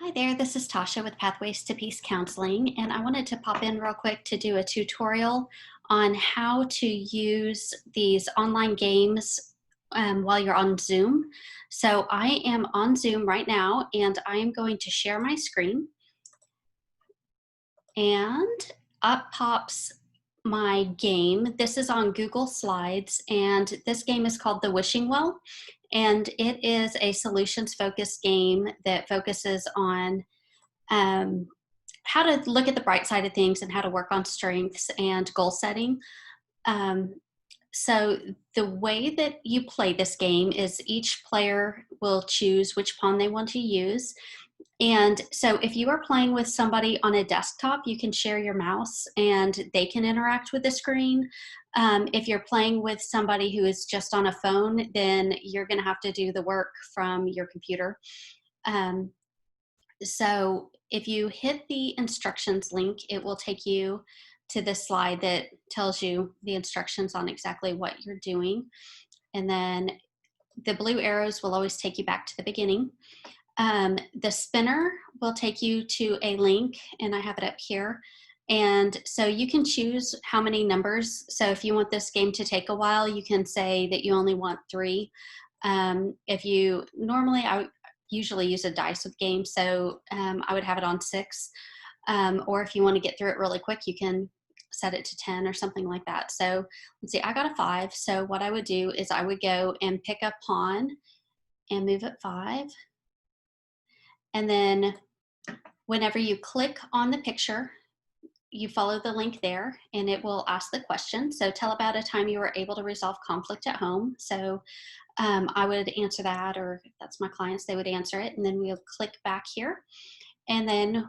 Hi there, this is Tasha with Pathways to Peace Counseling, and I wanted to pop in real quick to do a tutorial on how to use these online games while you're on Zoom. So I am on Zoom right now, and I am going to share my screen, and up pops my game. This is on Google Slides, and this game is called The Wishing Well, and it is a solutions-focused game that focuses on um, how to look at the bright side of things and how to work on strengths and goal setting. Um, so the way that you play this game is each player will choose which pawn they want to use. And so if you are playing with somebody on a desktop, you can share your mouse and they can interact with the screen. If you're playing with somebody who is just on a phone, then you're going to have to do the work from your computer. Um, so if you hit the instructions link, it will take you to this slide that tells you the instructions on exactly what you're doing. And then the blue arrows will always take you back to the beginning. The spinner will take you to a link, and I have it up here. And so you can choose how many numbers. So if you want this game to take a while, you can say that you only want 3. If you normally, I usually use a dice with games, so I would have it on 6. Or if you want to get through it really quick, you can set it to 10 or something like that. So let's see, I got a 5. So what I would do is I would go and pick a pawn and move it 5. And then whenever you click on the picture, you follow the link there and it will ask the question. So tell about a time you were able to resolve conflict at home. So I would answer that, or if that's my clients, they would answer it. And then we'll click back here. And then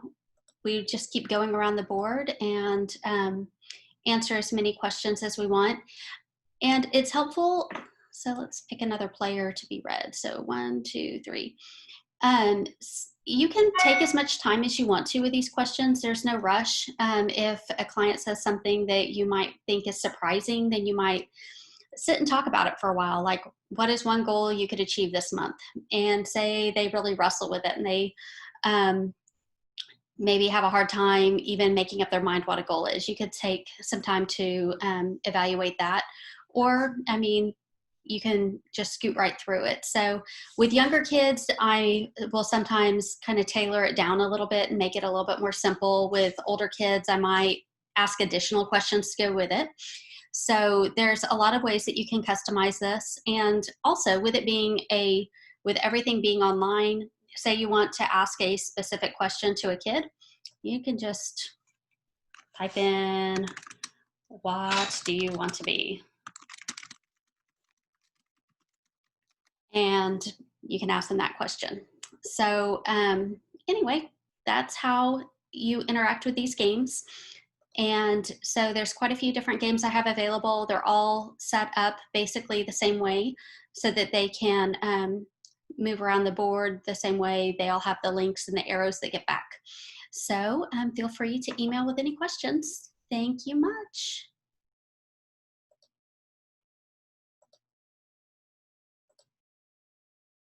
we just keep going around the board and answer as many questions as we want. And it's helpful. So let's pick another player to be red. So 1, 2, 3. You can take as much time as you want to with these questions. There's no rush. If a client says something that you might think is surprising, then you might sit and talk about it for a while. Like, what is one goal you could achieve this month? And say they really wrestle with it and they um, maybe have a hard time even making up their mind what a goal is. You could take some time to evaluate that. Or, I mean, you can just scoot right through it. So with younger kids, I will sometimes kind of tailor it down a little bit and make it a little bit more simple. With older kids, I might ask additional questions to go with it. So there's a lot of ways that you can customize this. And also with it being with everything being online, say you want to ask a specific question to a kid, you can just type in, what do you want to be? And you can ask them that question. So anyway, that's how you interact with these games. And so there's quite a few different games I have available. They're all set up basically the same way so that they can move around the board the same way. They all have the links and the arrows that get back. So feel free to email with any questions. Thank you much.